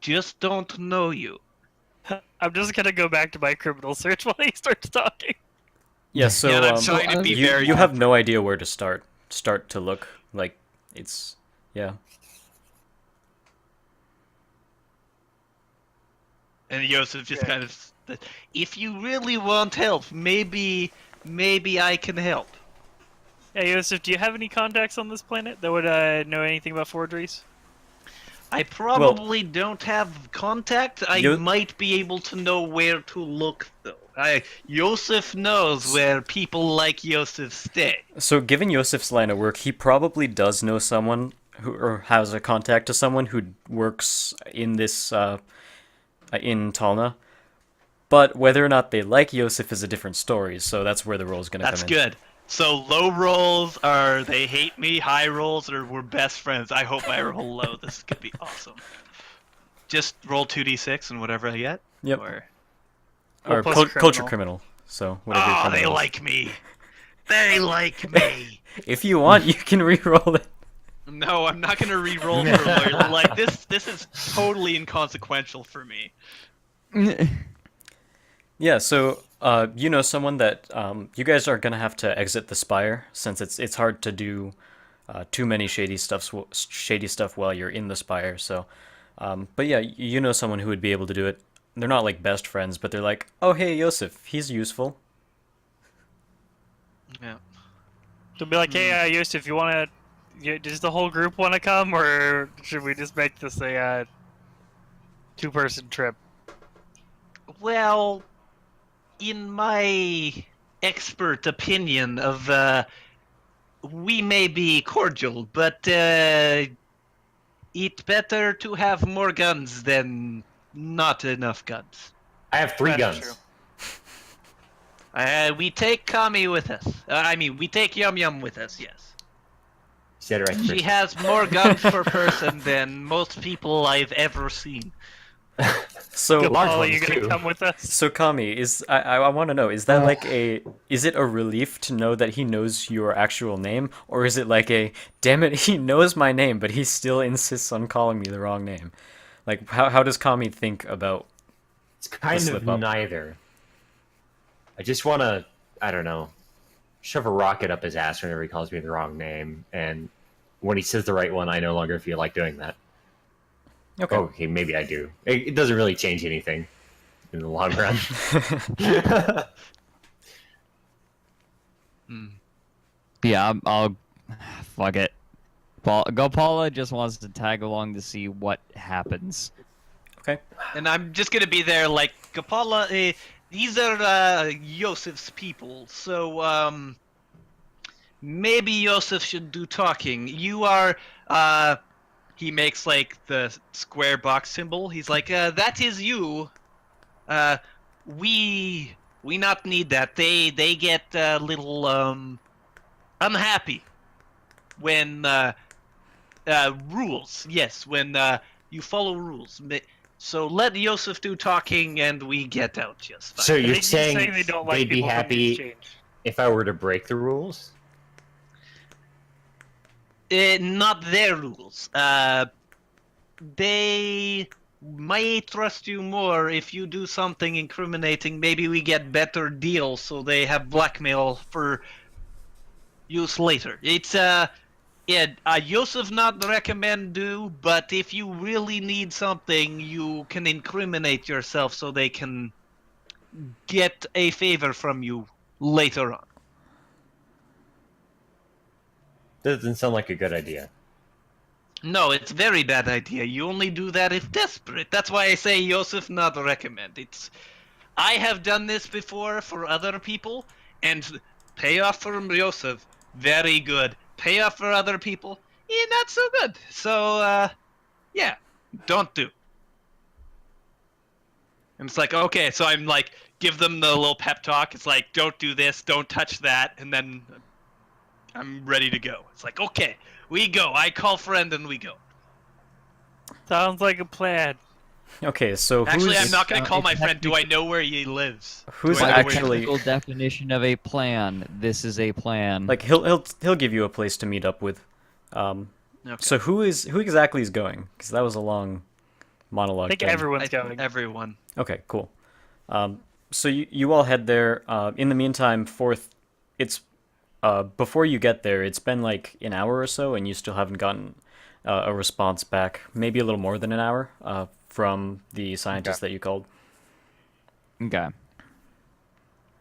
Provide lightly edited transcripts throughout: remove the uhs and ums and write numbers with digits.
just don't know you. I'm just gonna go back to my criminal search while he starts talking. Yeah, so Yeah, I'm trying to be you very you have different. no idea where to start to look. Like it's yeah. And Iosif just kind of, if you really want help, maybe I can help. Hey, Iosif, do you have any contacts on this planet that would know anything about forgeries? I Well, probably don't have contact. I you might be able to know where to look, though. Iosif knows where people like Iosif stay. so given Yosef's line of work, he probably does know someone who or has a contact to someone who works in this in Talna. But whether or not they like Yosef is a different story, so that's where the role is going to come That's in. good. So low rolls are they hate me, high rolls are we're best friends. I hope I roll low. This could be awesome. Just roll 2d6 and whatever I get? Yep. Or Or plus culture criminal. criminal. So whatever your oh, criminal they is. like me. They like me. If you want, you can re-roll it. No, I'm not gonna re-roll for a lawyer. Like this is totally inconsequential for me. Yeah, so you know someone that you guys are gonna have to exit the spire since it's hard to do too many shady stuff while you're in the spire. So, but yeah, you know someone who would be able to do it. They're not like best friends, but they're like, oh hey, Yosef, he's useful. Yeah. So be like, hey, Iosif, you wanna? Does the whole group want to come, or should we just make this a two-person trip? Well, in my expert opinion of we may be cordial, but it better to have more guns than not enough guns. I have 3 That is guns. true. We take Kami with us. We take Yum Yum with us, yes. Said it right the She first has more guns per person than most people I've ever seen. So Large Gopala, ones, you gonna too. come with us? So Kami, I want to know, is that like is it a relief to know that he knows your actual name, or is it like damn it, he knows my name, but he still insists on calling me the wrong name? Like, how does Kami think about It's kind slip of up? neither. I just want to, I don't know, shove a rocket up his ass whenever he calls me the wrong name, and when he says the right one, I no longer feel like doing that. Okay. Oh, okay, maybe I do. It doesn't really change anything in the long run. Yeah, I'll fuck it. Gopala just wants to tag along to see what happens. Okay. And I'm just gonna be there like, Gopala, these are Iosif's people, so maybe Iosif should do talking. You are he makes like the square box symbol. He's like, that is you. We not need that. They get a little unhappy when rules. Yes, when you follow rules. So let Iosif do talking, and we get out just fine. So I you're think he's saying they don't like they'd be people from the happy exchange. if I were to break the rules? Not their rules. They might trust you more if you do something incriminating. Maybe we get better deals, so they have blackmail for use later. It's Iosif not recommend do, but if you really need something, you can incriminate yourself so they can get a favor from you later on. Doesn't sound like a good idea. No, it's a very bad idea. You only do that if desperate. That's why I say Iosif not recommend. I have done this before for other people, and payoff for Iosif, very good. Payoff for other people, not so good. So, yeah, don't do. And it's like, okay, so I'm like, give them the little pep talk. It's like, don't do this, don't touch that, and then I'm ready to go. It's like, okay, we go. I call friend and we go. Sounds like a plan. Okay, so Actually, who's I'm not going to call it's my friend. Do I technically- know where he lives? Who's Do I know where he actually- Technical definition of a plan. This is a plan. like he'll give you a place to meet up with. Okay. So who exactly is going? Because that was a long monologue. I think then. everyone's going. Everyone. Okay, cool. So you all head there. In the meantime, it's before you get there, it's been like an hour or so, and you still haven't gotten a response back. Maybe a little more than an hour from the scientist that you called. Okay.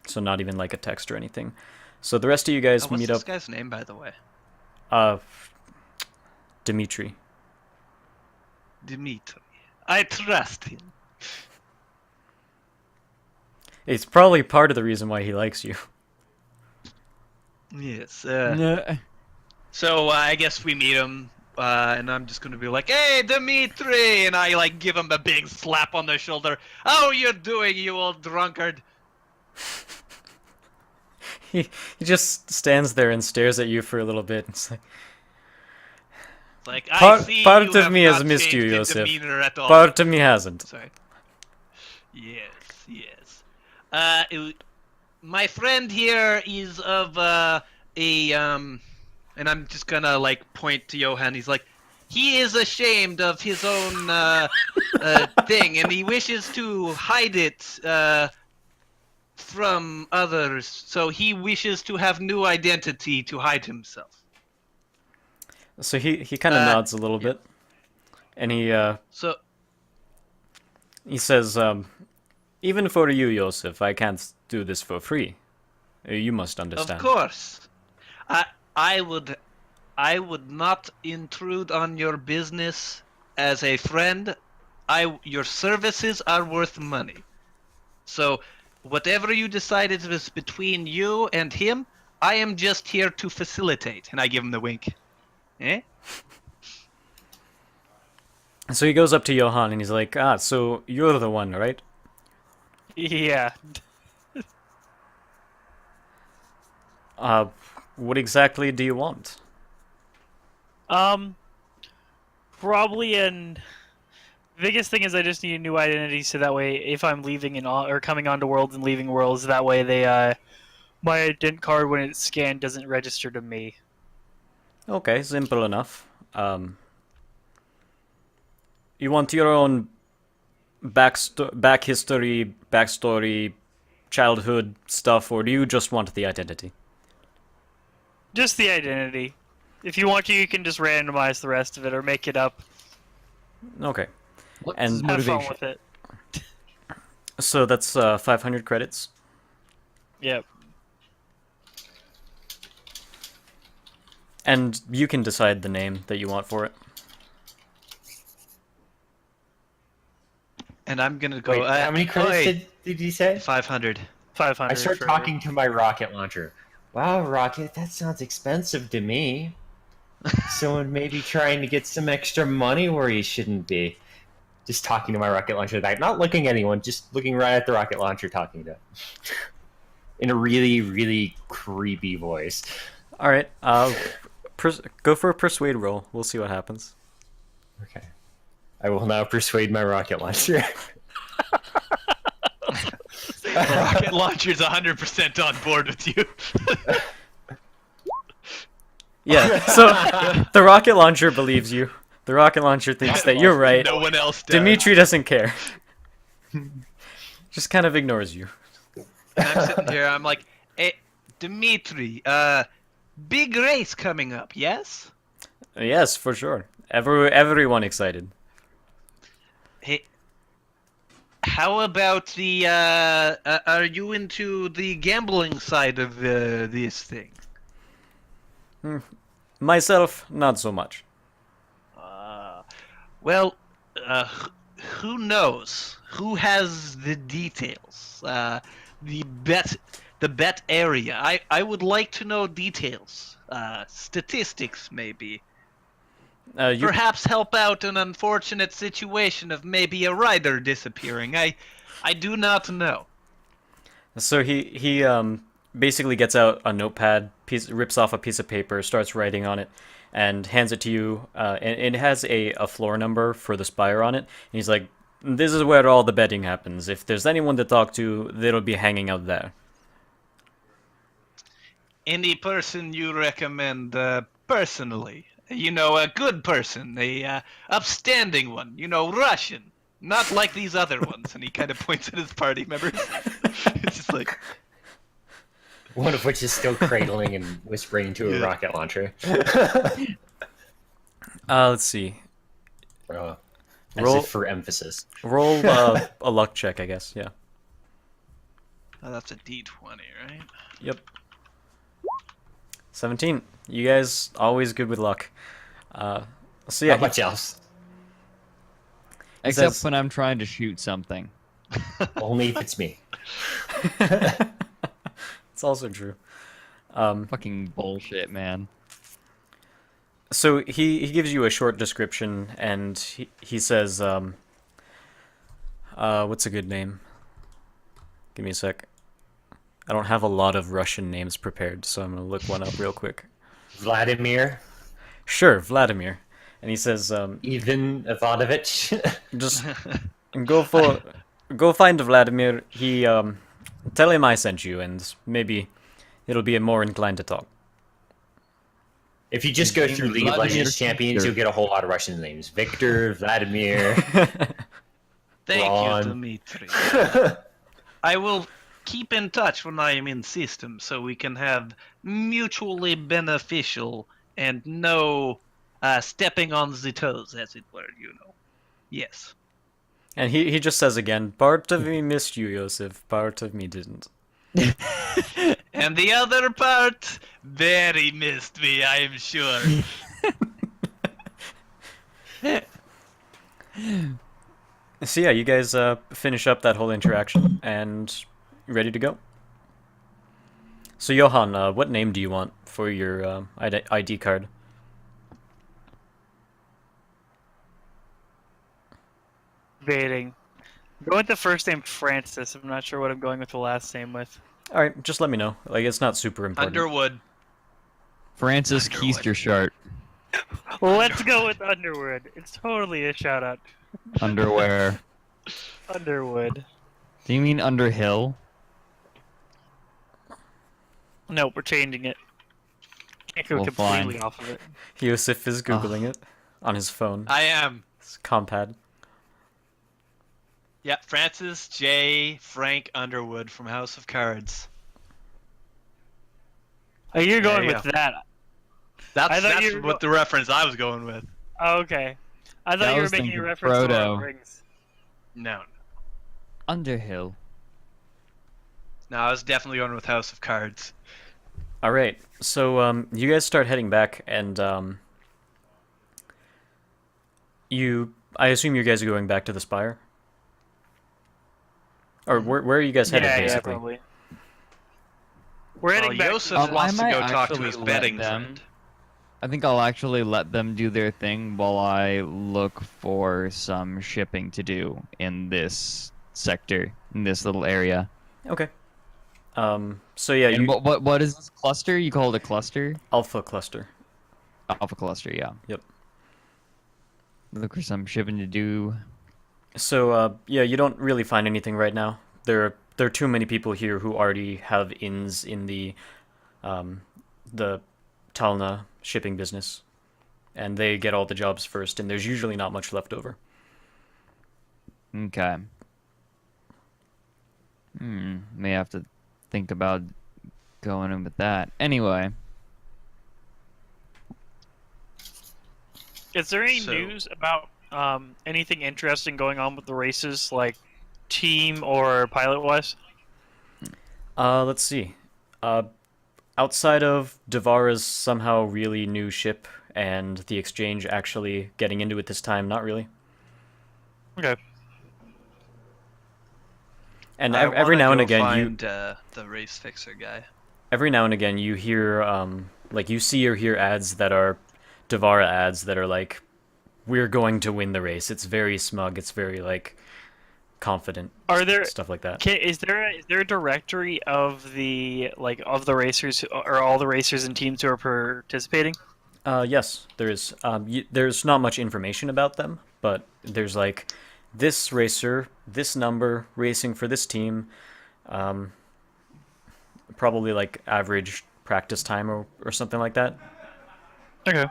So not even like a text or anything. So the rest of you guys What's meet this up. guy's name, by the way? Dimitri. Dimitri. I trust him. It's probably part of the reason why he likes you. Yes. Nah. So I guess we meet him, and I'm just gonna be like, "Hey, Dimitri!" And I like give him a big slap on the shoulder. How you doing, you old drunkard? He just stands there and stares at you for a little bit. It's like, It's like Part- I see part you of have me has not missed you, changed in Iosif. demeanor at all. part of me hasn't. Sorry. Yes. My friend here is of and I'm just gonna like point to Johann. He's like, he is ashamed of his own thing, and he wishes to hide it from others. So he wishes to have new identity to hide himself. So he kind of nods a little yeah. bit, and So he says, "Even for you, Iosif, I can't do this for free. You must understand." of course, I would not intrude on your business as a friend. Your services are worth money. So whatever you decided was between you and him, I am just here to facilitate. And I give him the wink. Eh? So he goes up to Johann and he's like, "Ah, so you're the one, right? Yeah. What exactly do you want?" Probably biggest thing is I just need a new identity, so that way if I'm leaving or coming onto worlds and leaving worlds, that way my ident card when it's scanned doesn't register to me. Okay, simple enough. You want your own back history, backstory, childhood stuff, or do you just want the identity? Just the identity. If you want to, you can just randomize the rest of it or make it up. Okay. What's And- his Have fun motivation? with it. So that's 500 credits. Yep. And you can decide the name that you want for it. And I'm gonna go. Wait, how many credits did you say? 500. 500. I start for- talking to my rocket launcher. Wow, rocket, that sounds expensive to me. Someone may be trying to get some extra money where he shouldn't be. Just talking to my rocket launcher, like not looking at anyone, just looking right at the rocket launcher, talking to it. In a really, really creepy voice. All right. Go for a persuade roll. We'll see what happens. Okay. I will now persuade my rocket launcher. Rocket launcher's 100% on board with you. Yeah. So the rocket launcher believes you. The rocket launcher thinks that you're right. No one else does. Dimitri doesn't care. Just kind of ignores you. And I'm sitting here. I'm like, hey, Dimitri. Big race coming up. Yes. Yes, for sure. Everyone excited. Hey, how about the? Are you into the gambling side of this thing? Myself, not so much. Well, who knows? Who has the details? The bet area. I would like to know details. Statistics, maybe. You, Perhaps help out an unfortunate situation of maybe a rider disappearing. I do not know. so he basically gets out a notepad, rips off a piece of paper, starts writing on it, and hands it to you. And it has a floor number for the spire on it. And he's like, "This is where all the betting happens. If there's anyone to talk to, they'll be hanging out there." Any person you recommend personally? You know, a good person, a upstanding one. You know, Russian. Not like these other ones. And he kind of points at his party members. It's just like, One of which is still cradling and whispering into a Yeah. rocket launcher. Let's see. As Roll- if for emphasis. Roll a luck check, I guess. Yeah. oh, that's a D20, right? Yep. 17. You guys always good with luck. So yeah, Not much else. Except says- when I'm trying to shoot something. Only if it's me. it's also true. Fucking bullshit, man. So he gives you a short description, and he says, what's a good name? Give me a sec. I don't have a lot of Russian names prepared, so I'm gonna look one up real quick. Vladimir, Sure, Vladimir. And he says, Ivan Ivanovich. just go find Vladimir. He tell him I sent you, and maybe it'll be more inclined to talk. If you just go through League of Vladimir Legends champions, Victor. you'll get a whole lot of Russian names. Victor, Vladimir. Thank Ron. you, Dmitry. I will keep in touch when I am in system so we can have mutually beneficial and no stepping on the toes, as it were, you know. Yes. And he just says again, part of me missed you, Iosif, part of me didn't. And the other part very missed me, I am sure. So yeah, you guys finish up that whole interaction and ready to go. So Johann, what name do you want for your ID card? Debating. Go with the first name Francis. I'm not sure what I'm going with the last name with. All right, just let me know. Like it's not super important. Underwood. Francis Underwood. Keistershart. Let's go with Underwood. It's totally a shout out. Underwear. Underwood. Do you mean Underhill? No, we're changing it. Can't go Well, completely fine. off of it. Iosif is googling it on his phone. I am. It's compad. Yeah, Francis J. Frank Underwood from House of Cards. Oh, you're There going you with go. that. That's I thought you were what the reference I was going with. Oh, okay. I Yeah, thought I you were was making a thinking reference to Lord of Frodo. the Rings. No. Underhill. No, I was definitely going with House of Cards. All right, so you guys start heading back, and I assume you guys are going back to the Spire, or where are you guys headed Yeah, basically? probably. We're Well, heading back. Iosif I wants to might go talk to actually his let betting them- friend. I think I'll actually let them do their thing while I look for some shipping to do in this sector, in this little area. Okay. So yeah, And you what is this cluster? You call it a cluster? Alpha Cluster. Alpha cluster, yeah. Yep. Look for some shipping to do. So yeah, you don't really find anything right now. There are too many people here who already have ins in the Talna shipping business, and they get all the jobs first, and there's usually not much left over. Okay. May have to think about going in with that. Anyway, Is there any So- news about anything interesting going on with the races, like team or pilot-wise? Let's see. Outside of Devara's somehow really new ship and the exchange actually getting into it this time, not really. Okay. And I every wanna now and go again, find, the race fixer guy. every now and again you hear like you see or hear ads that are Devara ads that are like, we're going to win the race. It's very smug. It's very like confident. Are there Stuff like that. is there a directory of the racers or all the racers and teams who are participating? Yes, there is. There's not much information about them, but there's like this racer, this number racing for this team. Probably like average practice time or something like that. Okay.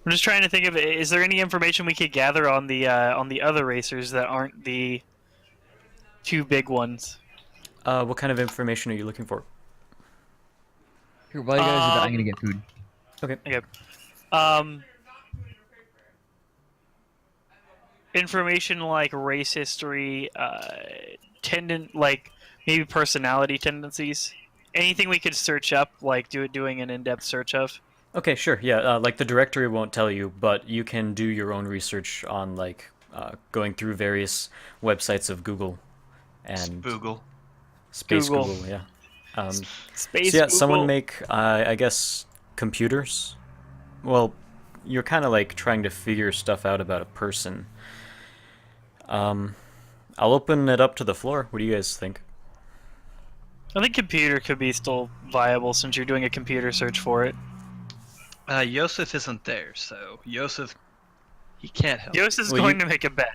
I'm just trying to think of, is there any information we could gather on the other racers that aren't the two big ones? What kind of information are you looking for? Here, while you guys are there, I'm gonna get food. Okay. Okay. Information like race history, like maybe personality tendencies. Anything we could search up, like doing an in-depth search of. Okay, sure. Yeah, like the directory won't tell you, but you can do your own research on like going through various websites of Google and Spoogle. Space Google. Google. Yeah. Space. So yeah, Google. someone make I guess computers. Well, you're kind of like trying to figure stuff out about a person. I'll open it up to the floor. What do you guys think? I think computer could be still viable since you're doing a computer search for it. Iosif isn't there, so Iosif, he can't help. Yos is Well, going you- to make a bet.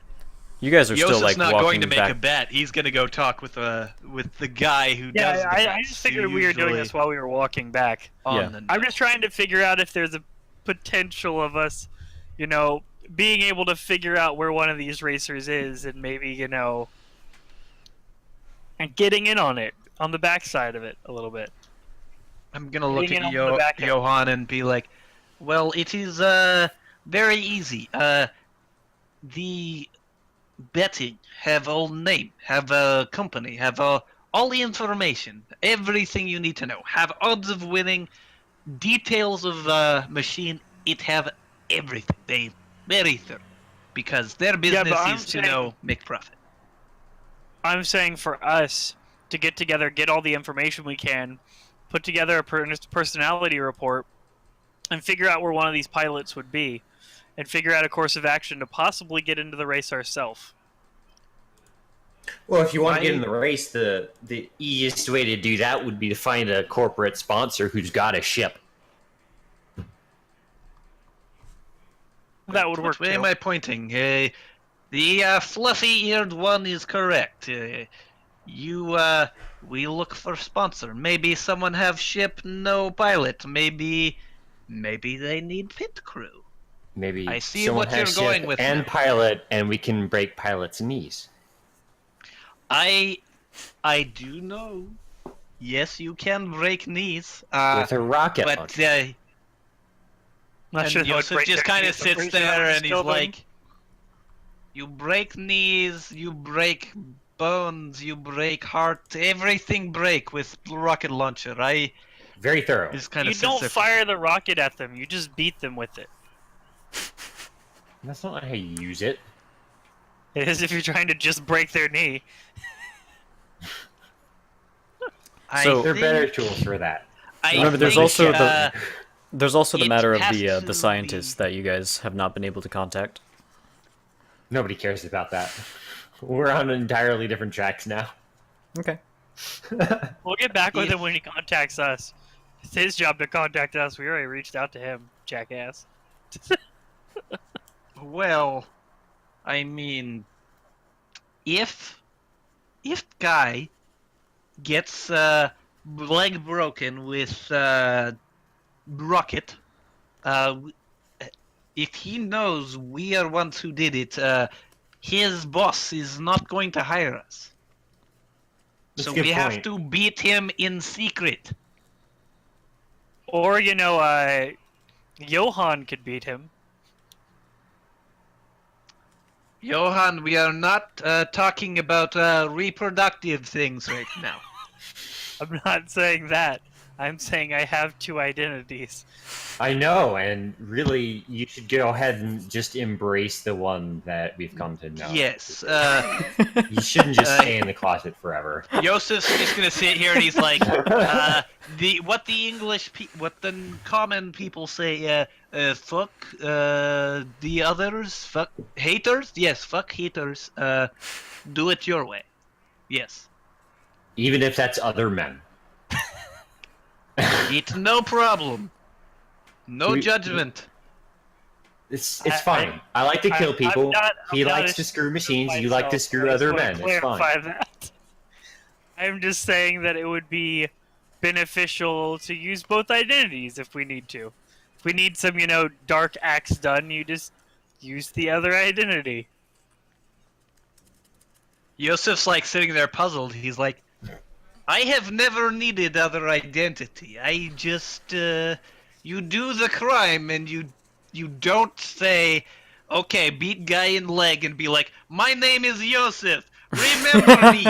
You guys are still Iosif's like not walking going to make back. a bet. He's going to go talk with the guy who does Yeah, the I bets, just who figured we were doing usually this while we were walking back. on Yeah. the I'm just trying to figure out if there's a potential of us, being able to figure out where one of these racers is and maybe, and getting in on it, on the backside of it a little bit. I'm gonna look Getting at in on the back end. Johann and be like, well, it is very easy. The betting have all name, have a company, have all the information, everything you need to know. Have odds of winning, details of machine. It have everything. They very thorough because their business but I'm is to saying- make profit. I'm saying for us to get together, get all the information we can, put together a personality report, and figure out where one of these pilots would be, and figure out a course of action to possibly get into the race ourselves. Well, if you want to get in the race, the easiest way to do that would be to find a corporate sponsor who's got a ship. That would work Which way too. am I pointing? The fluffy-eared one is correct. We look for sponsor. Maybe someone have ship, no pilot. Maybe they need pit crew. Maybe I see someone what has you're going ship with and now. pilot, and we can break pilot's knees. I do know. Yes, you can break knees. With a rocket But launcher. Not and sure how Iosif break just their kind of knees, I'm sits pretty sure that there would and he's kill them. like, "You break knees, you break bones, you break heart, everything break with rocket launcher." I Very thorough. just kind You of sits don't there. fire the rocket at them. You just beat them with it. That's not how you use it. It is if you're trying to just break their knee. I So- There are better think- tools for that. I Remember, there's think, also uh, There's also the It matter of has the to scientists be- that you guys have not been able to contact. Nobody cares about that. We're on entirely different tracks now. Okay. We'll get back with If- him when he contacts us. It's his job to contact us. We already reached out to him, jackass. Well, I mean, if guy gets leg broken with rocket, if he knows we are ones who did it, his boss is not going to hire us. That's So a good we have point. to beat him in secret. Or, Johann could beat him. Johann, we are not talking about reproductive things right now. I'm not saying that. I'm saying I have two identities. I know, and really, you should go ahead and just embrace the one that we've come to know. Yes. You shouldn't just stay in the closet forever. Iosif's just gonna sit here and he's like, what the common people say, fuck the others, fuck haters. Yes, fuck haters. Do it your way. Yes. Even if that's other men. It's no problem. No We- judgment. It's I- fine. I like to kill people. I'm He not likes to screw machines. You myself, like to screw I just other wanna men. It's clarify fine. that. I'm just saying that it would be beneficial to use both identities if we need to. If we need some, dark acts done, you just use the other identity. Iosif's like sitting there puzzled. He's like, I have never needed other identity. I just, you do the crime and you don't say, okay, beat guy in leg and be like, my name is Iosif. Remember me.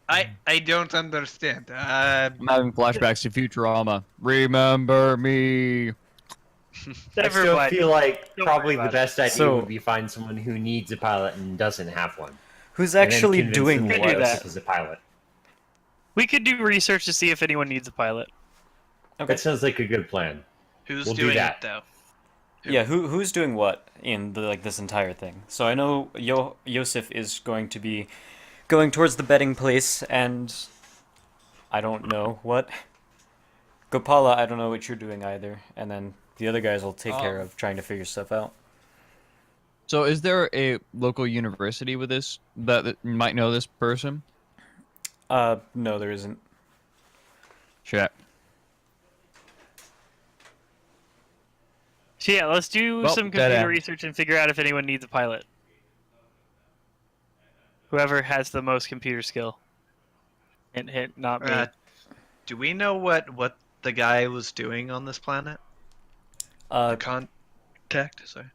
I don't understand. I'm having flashbacks to Futurama. Remember me. I still feel like Don't probably worry the about best idea So- would be find someone who needs a pilot and doesn't have one. Who's And then actually convince doing them that Could do what? that. Iosif is a pilot. We could do research to see if anyone needs a pilot. Okay. That sounds like a good plan. Who's We'll do doing that. it though? Yeah, who's doing what in this entire thing? So I know Iosif is going to be going towards the betting place, and I don't know what. Gopala, I don't know what you're doing either, and then the other guys will take care of trying to figure stuff out. So, is there a local university with this that might know this person? No, there isn't. Shit. So yeah, let's do Well, some dead computer end. research and figure out if anyone needs a pilot. Whoever has the most computer skill. Hint, hint, not me. Do we know what the guy was doing on this planet? The contact, sorry.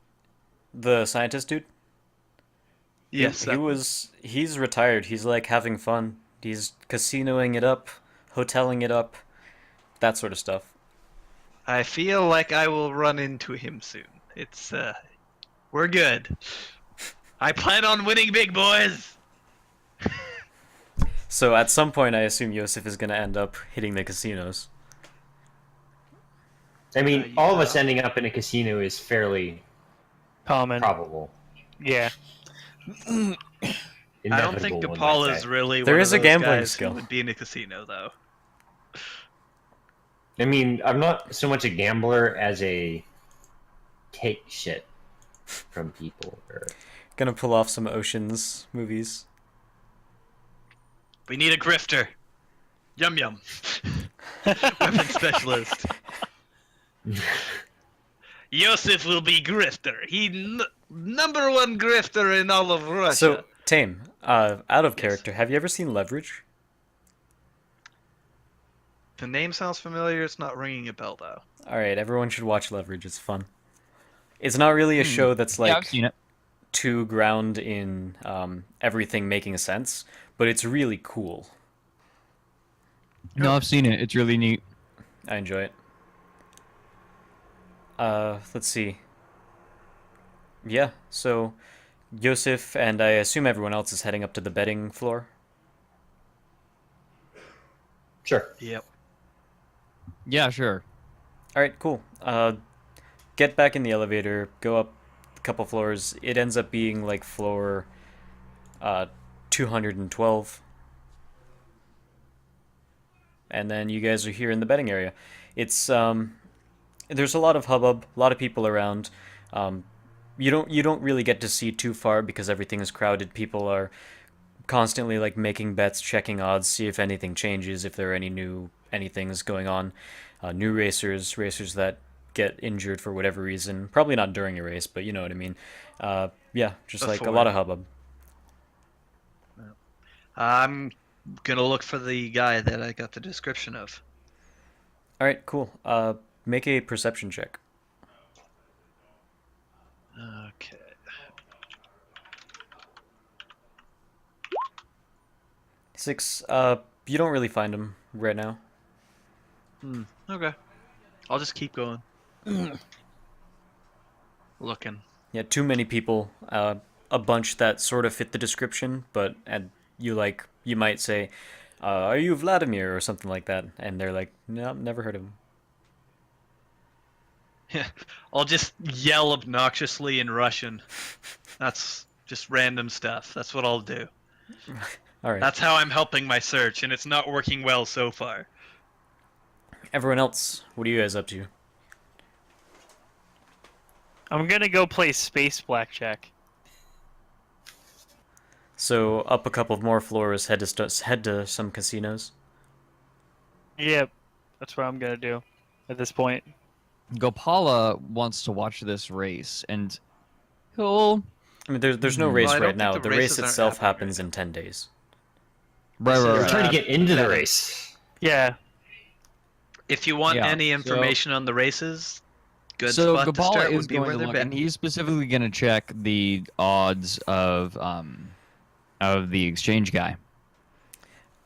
The scientist dude. Yes, He's retired. He's like having fun. He's casinoing it up, hoteling it up, that sort of stuff. I feel like I will run into him soon. It's we're good. I plan on winning big, boys. So at some point, I assume Iosif is gonna end up hitting the casinos. I mean, you all of know. us ending up in a casino is fairly Common. probable. Yeah. I don't think Inevitable, one might Gopala is say. really There one is of a those gambling guys skill. who would be in a casino, though. I mean, I'm not so much a gambler as a take shit from people. Or... Gonna pull off some Oceans movies. We need a grifter. Yum yum. Weapon specialist. Iosif will be grifter. Number one grifter in all of Russia. So, Taym, out of character, have you ever seen Leverage? The name sounds familiar. It's not ringing a bell, though. Alright, everyone should watch Leverage. It's fun. It's not really a show that's yeah, I've like seen it. too ground in everything making sense, but it's really cool. No, I've seen it. It's really neat. I enjoy it. Let's see. Yeah, so Iosif and I assume everyone else is heading up to the betting floor. Sure. Yep. Yeah, sure. Alright, cool. Get back in the elevator, go up a couple floors. It ends up being like floor 212. And then you guys are here in the betting area. It's there's a lot of hubbub, a lot of people around. You don't really get to see too far because everything is crowded. People are constantly like making bets, checking odds, see if anything changes, if there are anything's going on. New racers that get injured for whatever reason. Probably not during a race, but you know what I mean. Yeah, just like a Before. lot of hubbub. I'm gonna look for the guy that I got the description of. All right, cool. Make a perception check. Okay. Six. You don't really find him right now. Okay. I'll just keep going. Looking. Yeah, too many people. A bunch that sort of fit the description, but you might say, "Are you Vladimir?" or something like that, and they're like, "No, never heard of him." I'll just yell obnoxiously in Russian. That's just random stuff. That's what I'll do. All right. That's how I'm helping my search, and it's not working well so far. Everyone else, what are you guys up to? I'm gonna go play space blackjack. So up a couple of more floors, head to some casinos. Yep. That's what I'm gonna do at this point. Gopala wants to watch this race, and he'll I mean, there's no race Well, I don't right think now. the The race races aren't itself happening happens right in 10 days. right, This right, is, We're right. trying to get into the better. race. Yeah. If you want Yeah, any so- information on the races, good So spot to Gopala start is would be going where to they're look, and betting. he's specifically going to check the odds of the exchange guy.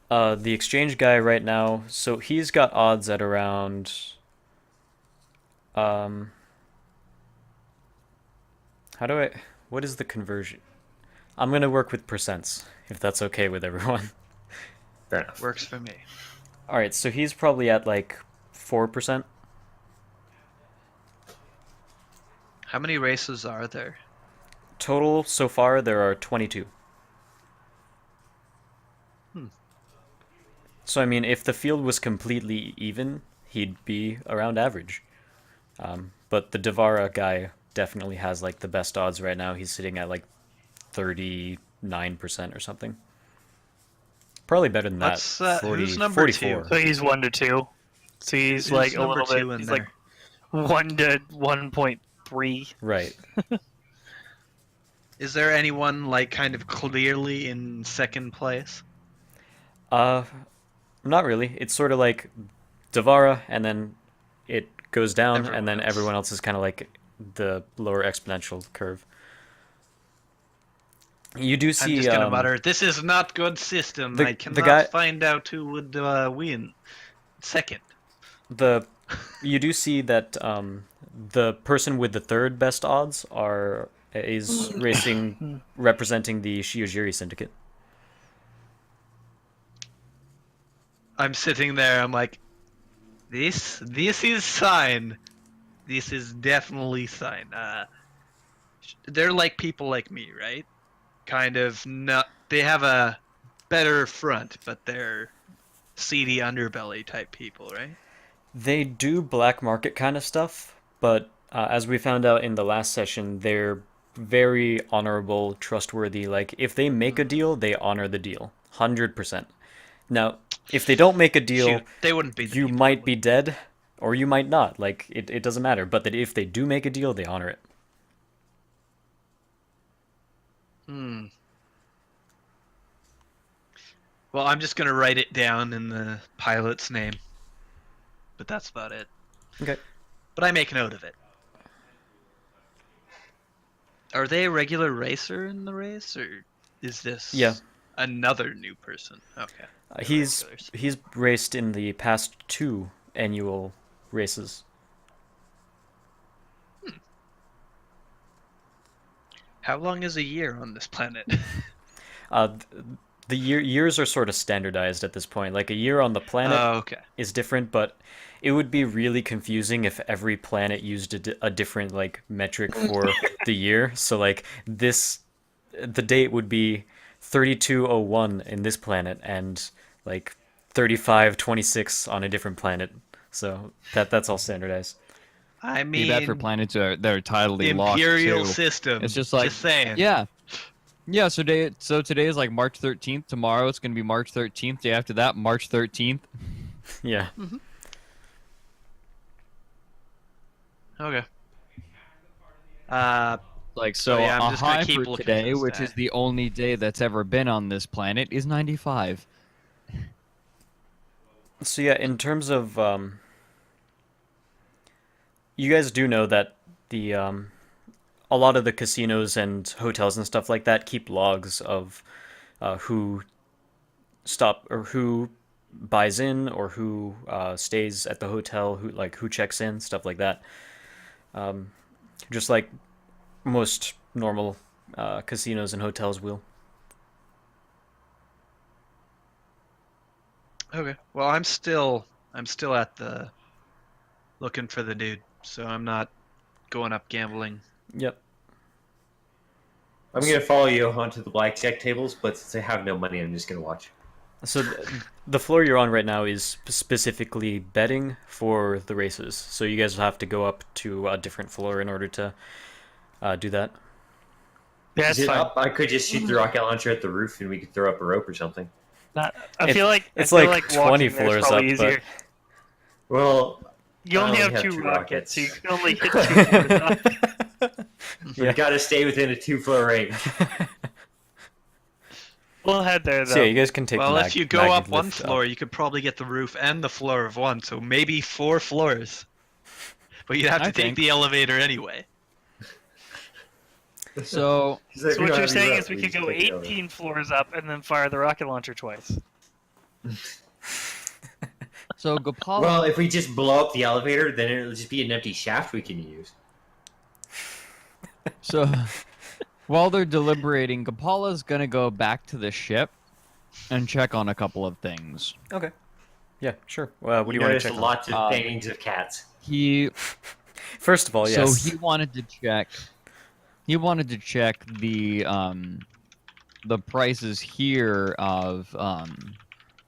The exchange guy right now, so he's got odds at around. How do I? What is the conversion? I'm gonna work with percents, if that's okay with everyone. Fair enough. Works for me. All right, so he's probably at like 4%. How many races are there? Total so far there are 22. So I mean, if the field was completely even, he'd be around average. But the Devara guy definitely has like the best odds right now. He's sitting at like 39% or something. Probably better than that. Let's, who's number 44. So he's 1 to 2. So he's Who's like a number little two bit. in He's there? like 1 to 1.3. Right. Is there anyone like kind of clearly in second place? Not really. It's sort of like Devara, and then it goes down, Everyone and then else. everyone else is kind of like the lower exponential curve. You do see. I'm just gonna mutter, "This is not good system. the- I the cannot guy- find out who would win second." You do see that the person with the third best odds is racing representing the Shiojiri syndicate. I'm sitting there. I'm like, this is sign. This is definitely sign. They're like people like me, right? Kind of not. They have a better front, but they're seedy underbelly type people, right? They do black market kind of stuff, but as we found out in the last session, they're very honorable, trustworthy. Like, if they make a deal, they honor the deal. 100%. Now, if they don't make a deal, Shoot, they wouldn't be. The you people might that be dead, or you might not. Like, it doesn't matter. But that if they do make a deal, they honor it. would. Well, I'm just gonna write it down in the pilot's name, but that's about it. Okay. But I make note of it. Are they a regular racer in the race, or is this Yeah. another new person? Okay. They're He's regulars. he's raced in the past 2 annual races. How long is a year on this planet? The years are sort of standardized at this point. Like, a year on the planet Oh, okay. is different, but it would be really confusing if every planet used a different like metric for the year. So like the date would be 3201 in this planet and like 3526 on a different planet. So that's all standardized. I Be mean, that for planets that are tidally locked imperial too. system. It's just like, saying. yeah. Yeah, so today is like March 13th. Tomorrow it's going to be March 13th. Day after that, March 13th. Yeah. Okay. Like, so yeah, I'm a just gonna high keep for looking today, for this which guy. is the only day that's ever been on this planet, is 95. So yeah, in terms of you guys do know that the a lot of the casinos and hotels and stuff like that keep logs of who buys in or who stays at the hotel, who checks in, stuff like that. Just like most normal casinos and hotels will. Okay. Well, I'm still at the looking for the dude, so I'm not going up gambling. Yep. I'm gonna follow Johann to the blackjack tables, but since I have no money, I'm just gonna watch. So the floor you're on right now is specifically betting for the races. So you guys will have to go up to a different floor in order to do that. Yeah, Is it's it fine. up? I could just shoot the rocket launcher at the roof, and we could throw up a rope or something. I feel like It's I feel like like 20 walking there's floors probably up, but- easier. Well, You I only only have two rockets, so you rockets. can only hit 2 floors up. You gotta stay within a 2-floor range. We'll head there, So yeah, though. you guys can take Well, the if you go magnet up one lift floor, you could probably get the roof and the floor of one, so maybe 4 floors. But you'd have to I take think. the elevator anyway. So He's like, So "We what don't you're have any saying rope, is we could just go take the elevator." 18 floors up and then fire the rocket launcher twice. Gopala. Well, if we just blow up the elevator, then it'll just be an empty shaft we can use. So while they're deliberating, Gopala's gonna go back to the ship and check on a couple of things. Okay. Yeah, sure. What do you want to notice check on? lots of paintings of cats. He First of all, so yes. he wanted to check. He wanted to check the prices here of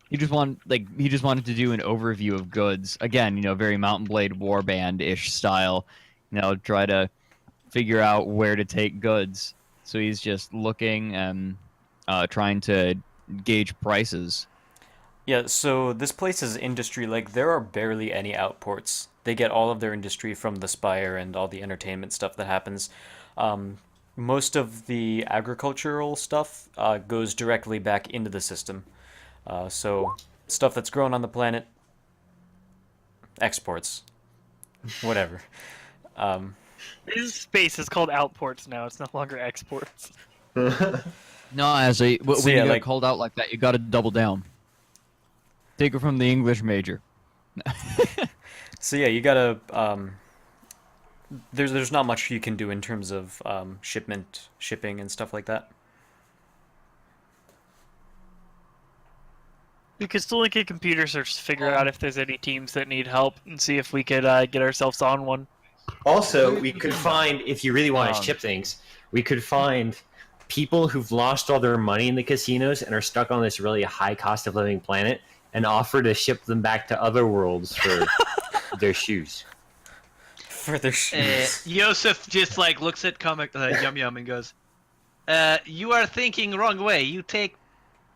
he just wanted to do an overview of goods again, very Mountain Blade Warband ish style, try to figure out where to take goods. So he's just looking and trying to gauge prices. Yeah, so this place is industry. Like, there are barely any outports. They get all of their industry from the Spire and all the entertainment stuff that happens. Most of the agricultural stuff goes directly back into the system. So, stuff that's grown on the planet, exports. Whatever. This is space. It's called outports now. It's no longer exports. No, when So, you yeah, get like- called out like that, you got to double down. Take it from the English major. So yeah, you gotta. There's not much you can do in terms of shipping, and stuff like that. We could still make a computer search to figure out if there's any teams that need help and see if we could get ourselves on one. Also, we could find, if you really want to Um, ship things, we could find people who've lost all their money in the casinos and are stuck on this really high cost of living planet and offer to ship them back to other worlds for their shoes. For their shoes. Iosif just like looks at comic Yum Yum and goes, "You are thinking wrong way. You take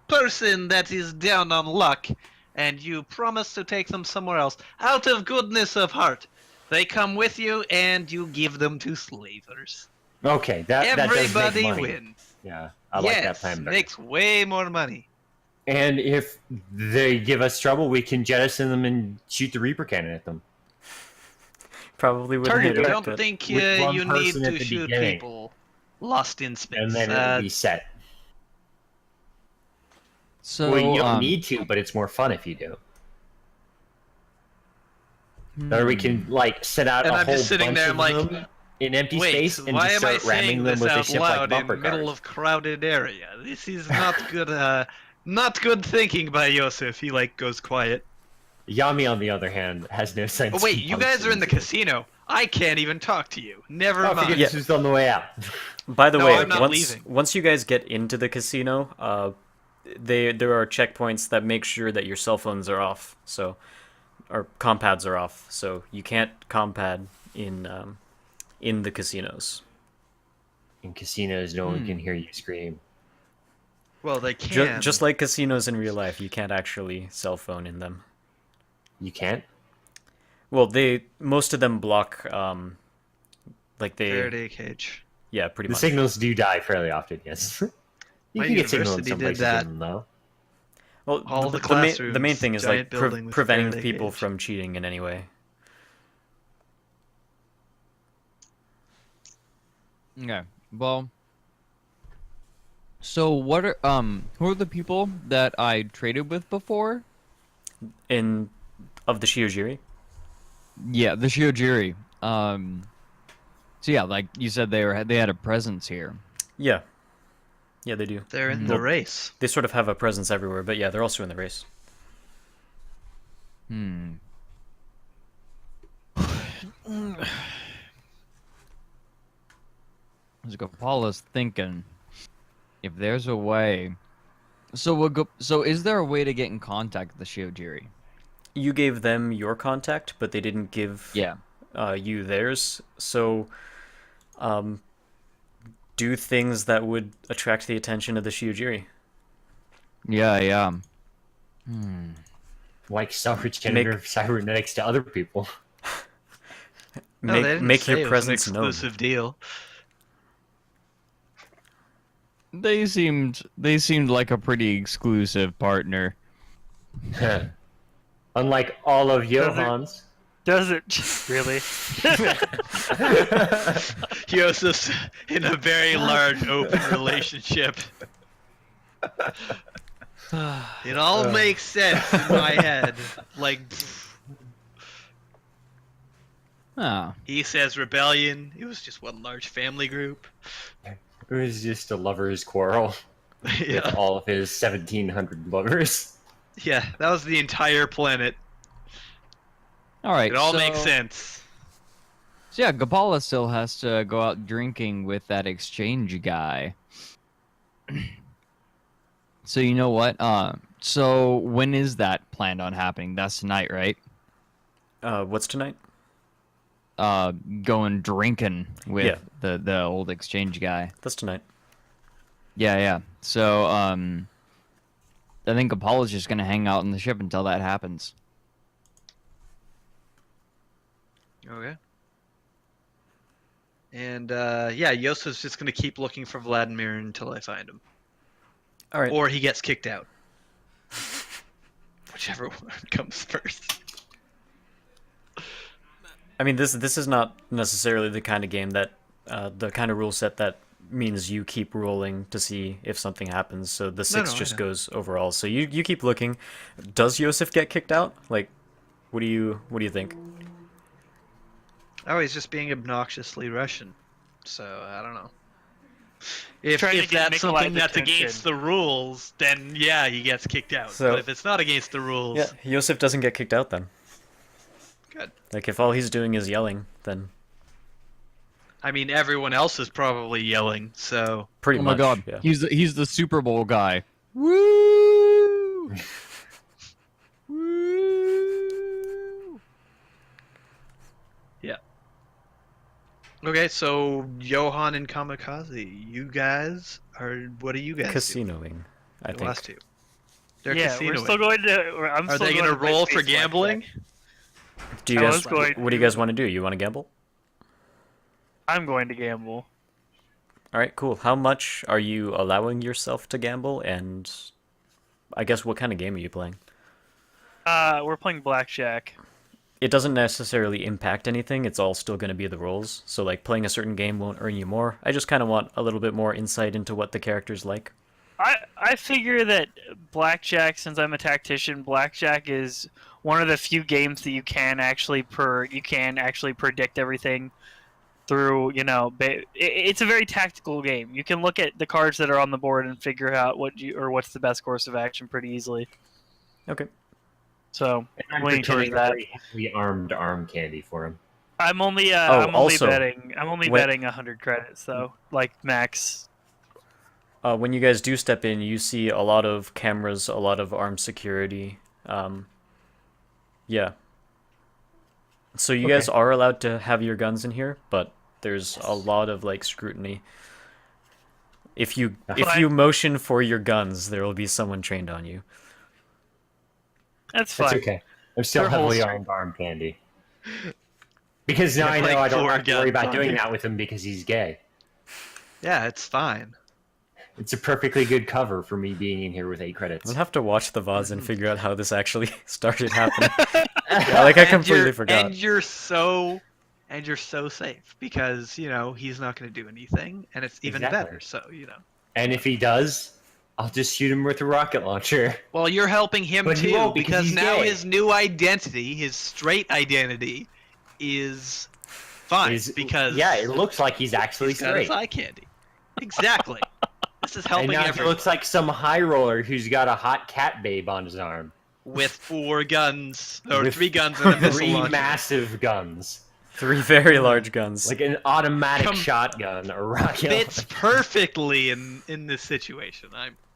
person that is down on luck, and you promise to take them somewhere else out of goodness of heart. They come with you, and you give them to slavers. Okay, that does Everybody make money. wins. Yeah, I like that Yes, plan better. makes way more money. And if they give us trouble, we can jettison them and shoot the Reaper cannon at them. Probably wouldn't I hit it, don't but- think with one you need person at to the shoot beginning. people lost in space. And then it'll be set. So Well, you don't need to, but it's more fun if you do. Or we can like set out And a I'm whole just sitting bunch there, of I'm like, them in empty Wait, space and why just am I start ramming saying them this with a out ship like loud bumper in middle cars. of crowded area? This is not good. Not good thinking by Iosif. He like goes quiet. Yami, on the other hand, has no sense. Oh wait, of you guys are in the punctuation. casino. I can't even talk to you. Never Oh, I mind. figured this was on the way out. By the No, way, I'm not once leaving. once you guys get into the casino, there are checkpoints that make sure that your cell phones are off, so or compads are off, so you can't compad in the casinos. In casinos, no one can hear you scream. Well, they can. Just like casinos in real life, you can't actually cell phone in them. You can't? Well, most of them block, like they, Faraday cage. yeah, pretty The much. signals do die fairly often, yes. You My can get signal in university some did places, that. in them, though. Well, all the the main classrooms, thing is giant like building with preventing Faraday people cage. from cheating in any way. Okay. Well. So what are who are the people that I traded with before? Of the Shiojiri. Yeah, the Shiojiri. So yeah, like you said, they had a presence here. Yeah. Yeah, they do. They're in the Well, race. They sort of have a presence everywhere, but yeah, they're also in the race. As Gopala's thinking, if there's a way. So is there a way to get in contact with the Shiojiri? You gave them your contact, but they didn't give Yeah. you theirs. So, do things that would attract the attention of the Shiojiri. Yeah. like self-regenerative cybernetics to other people. No, they didn't make say your it was an presence known. exclusive deal. They seemed like a pretty exclusive partner. Unlike all of Johann's. Does it really? Iosif's in a very large open relationship. It all makes sense in my head. Like, Oh. he says rebellion. It was just one large family group. It was just a lover's quarrel Yeah, with all of his 1,700 lovers. yeah, that was the entire planet. All right. It all so, makes sense. So yeah, Gopala still has to go out drinking with that exchange guy. So you know what? So when is that planned on happening? That's tonight, right? What's tonight? Going drinking with Yeah. the old exchange guy. That's tonight. Yeah. So I think Gopala's just gonna hang out in the ship until that happens. Okay. And yeah, Iosif's just gonna keep looking for Vladimir until I find him, All right. or he gets kicked out. Whichever one comes first. I mean, this is not necessarily the kind of game that, the kind of rule set that means you keep rolling to see if something happens. So the six I just know. goes overall. So you keep looking. Does Iosif get kicked out? Like, what do you think? Oh, he's just being obnoxiously Russian. So I don't know. If Trying to get that's Nikolai's something that's attention. against the rules, then yeah, he gets kicked out. So- But if it's not against the rules, Yeah, Iosif doesn't get kicked out then. good. Like, if all he's doing is yelling, then I mean, everyone else is probably yelling. So pretty Oh much. my god, Yeah. he's the Super Bowl guy. Woo! Woo! okay, so Johann and Kamikaze, you guys are. What are you guys Casinoing, I doing? The think. last two. They're yeah, casinoing. we're still going to. I'm Are still they going gonna to play roll Space for gambling? Blackjack. Do you I guys? was going What do you to- guys want to do? You want to gamble? I'm going to gamble. All right, cool. How much are you allowing yourself to gamble? And I guess what kind of game are you playing? We're playing blackjack. It doesn't necessarily impact anything. It's all still going to be the rules. So like playing a certain game won't earn you more. I just kind of want a little bit more insight into what the character's like. I figure that blackjack, since I'm a tactician, blackjack is one of the few games that you can actually predict everything through. You know, it's a very tactical game. You can look at the cards that are on the board and figure out what's the best course of action pretty easily. Okay. So And I'm leaning towards pretending that. very heavily armed arm candy for him. I'm only also, betting. I'm only when- betting 100 credits though, like max. When you guys do step in, you see a lot of cameras, a lot of armed security. Yeah. So you guys are allowed to have your guns in here, but there's a lot of like scrutiny. If you motion for your guns, there will be someone trained on you. That's fine. That's okay. I'm still They're heavily holstered. armed arm candy. Because now You I have, know like, I don't 4 have to worry guns about on doing you. that with him because he's gay. Yeah, it's fine. It's a perfectly good cover for me being in here with 8 credits. I'll have to watch the VODs and figure out how this actually started happening. Yeah, like I completely forgot. And you're so safe because he's not going to do anything, and it's even Exactly. better. So And if he does, I'll just shoot him with a rocket launcher. Well, you're helping him But he too won't because he's now gay. his new identity, his straight identity, is fine because yeah, it looks like he's actually he's got his straight. eye candy. Exactly. This is And helping now he everyone looks like some high roller who's got a hot cat babe on his arm. with 4 guns or With 3 guns and a missile 3 launcher. massive guns. 3 very large guns. Like an automatic Come- shotgun or rocket Fits launcher. perfectly in this situation.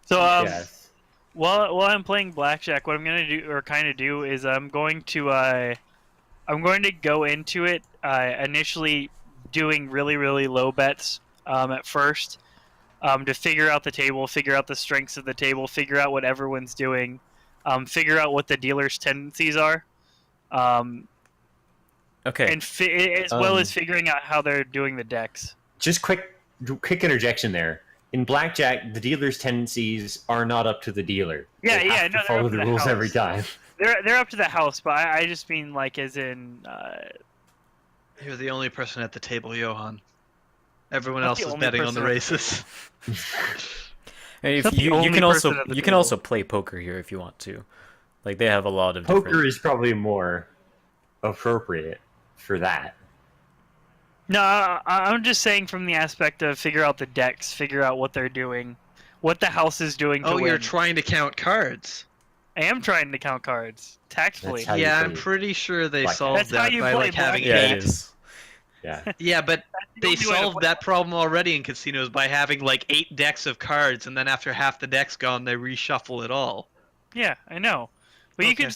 So Yes. while I'm playing blackjack, what I'm gonna do or kind of do is I'm going to go into it initially doing really low bets at first to figure out the table, figure out the strengths of the table, figure out what everyone's doing, figure out what the dealer's tendencies are, Okay. and as well as figuring out how they're doing the decks. Just quick interjection there. In blackjack, the dealer's tendencies are not up to the dealer. Yeah, They yeah, have no, to they're follow up to the the rules house. every time. They're up to the house, but I just mean like as in. You're the only person at the table, Johann. Everyone Not else the is only betting on person the at the races. Hey, Not if the you only can also person at the you can table. also play poker here if you want to. Like they have a lot of Poker different... is probably more appropriate for that. No, I'm just saying from the aspect of figure out the decks, figure out what they're doing, what the house is doing to Oh, win. you're trying to count cards. I am trying to count cards tactfully. That's how you Yeah, play I'm pretty sure they blackjack. solved That's how that you by play like having blackjack. Yeah, it 8. is. Yeah. Yeah, but the they only way to solved play that problem already in casinos by having like 8 decks of cards, and then after half the deck's gone, they reshuffle it all. Yeah, I know. But you can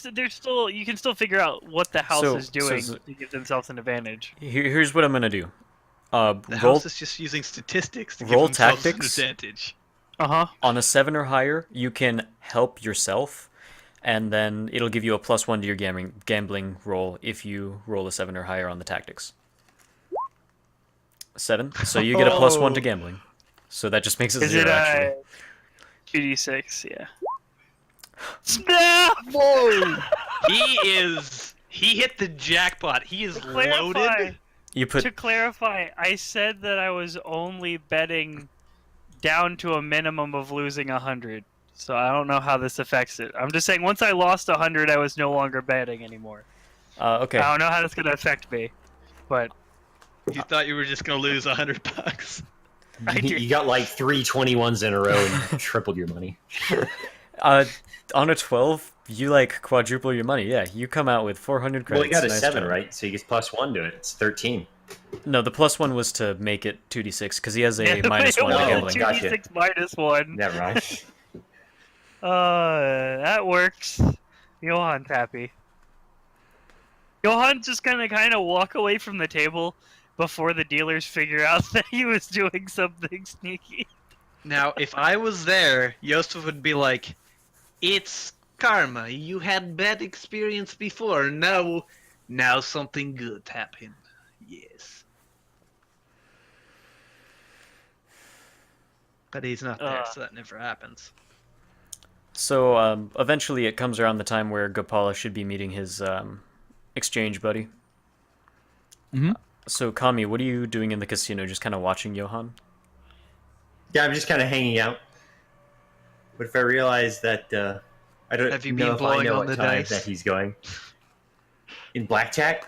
you can still figure out what the house is doing to give themselves an advantage. Here's what I'm gonna do. The Roll house is just using statistics to roll give themselves tactics. an advantage. On a 7 or higher, you can help yourself, and then it'll give you a +1 to your gambling roll if you roll a 7 or higher on the tactics. 7, so you get a +1 to gambling. So that just makes it Is 0 it actually. 2d6? Yeah. Snap! Whoa! He hit the jackpot. He is To clarify, loaded. You put to clarify, I said that I was only betting down to a minimum of losing 100. So I don't know how this affects it. I'm just saying once I lost 100, I was no longer betting anymore. okay. I don't know how that's going to affect me, but You thought you were just gonna lose $100. I did. You got like 3 21s in a row and tripled your money. On a 12, you like quadruple your money. Yeah, you come out with 400 credits. Well, you got a Nice 7, job. right? So he gets +1 to it. It's 13. No, the +1 was to make it 2d6 because he has a Yeah, -1 it to was gambling. 2d6 -1. Never mind. That works. Johann's happy. Johann's just gonna kind of walk away from the table before the dealers figure out that he was doing something sneaky. Now, if I was there, Iosif would be like, "It's karma. You had bad experience before. Now something good happened." Yes. But he's not there, so that never happens. So eventually it comes around the time where Gopala should be meeting his exchange buddy. Mhm. So Kami, what are you doing in the casino? Just kind of watching Johann? Yeah, I'm just kind of hanging out. But if I realize that I don't Have you know been if I blowing know on what the time dice? that he's going. In blackjack?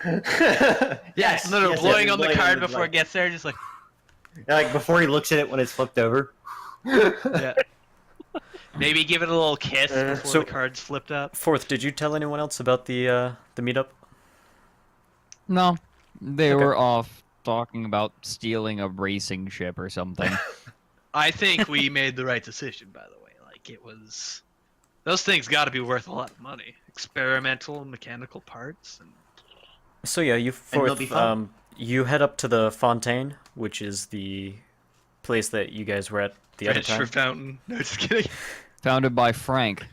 Yes. No, yes, blowing I've on been the blowing card the before it gets there, just like, Like before he looks at it when it's flipped over. yeah. Maybe give it a little kiss before so- the card's flipped up. Fourth, did you tell anyone else about the meetup? No, they Okay. were off talking about stealing a racing ship or something. I think we made the right decision, by the way. Like, it was... Those things got to be worth a lot of money. Experimental and mechanical parts. And... So yeah, you they'll be fourth, fun. you head up to the Fontaine, which is the place that you guys were at the other Transfer time. fountain. No, just kidding. Founded by Frank.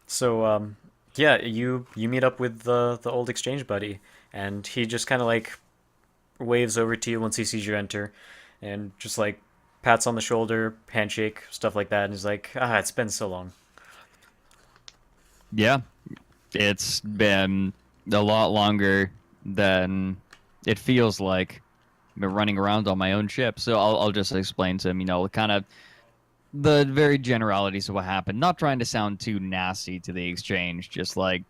So yeah, you meet up with the old exchange buddy, and he just kind of like waves over to you once he sees you enter, and just like pats on the shoulder, handshake, stuff like that, and he's like, it's been so long. Yeah, it's been a lot longer than it feels like. I've been running around on my own ship, so I'll just explain to him, kind of the very generalities of what happened. Not trying to sound too nasty to the exchange, just like,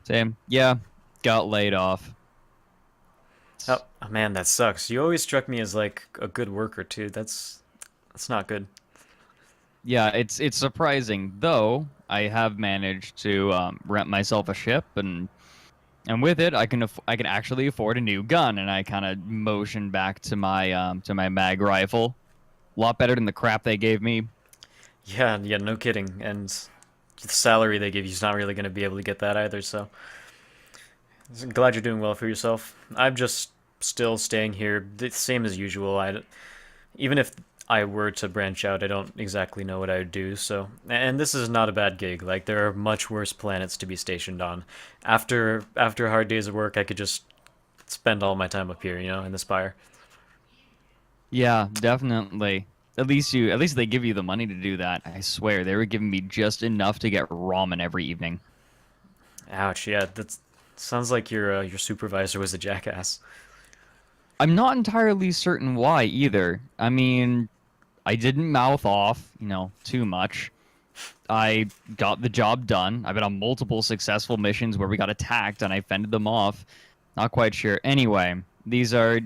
Taym, yeah, got laid off. Oh man, that sucks. You always struck me as like a good worker too. That's not good. Yeah, it's surprising, though. I have managed to rent myself a ship, and with it, I can actually afford a new gun. And I kind of motion back to my mag rifle. A lot better than the crap they gave me. Yeah, no kidding. And the salary they give you is not really going to be able to get that either. So I'm glad you're doing well for yourself. I'm just still staying here, the same as usual. Even if I were to branch out, I don't exactly know what I would do. So, and this is not a bad gig. Like there are much worse planets to be stationed on. After hard days of work, I could just spend all my time up here, in the spire. Yeah, definitely. At least they give you the money to do that. I swear, they were giving me just enough to get ramen every evening. Ouch. Yeah, that sounds like your supervisor was a jackass. I'm not entirely certain why either. I mean, I didn't mouth off, too much. I got the job done. I've been on multiple successful missions where we got attacked and I fended them off. Not quite sure. Anyway, these are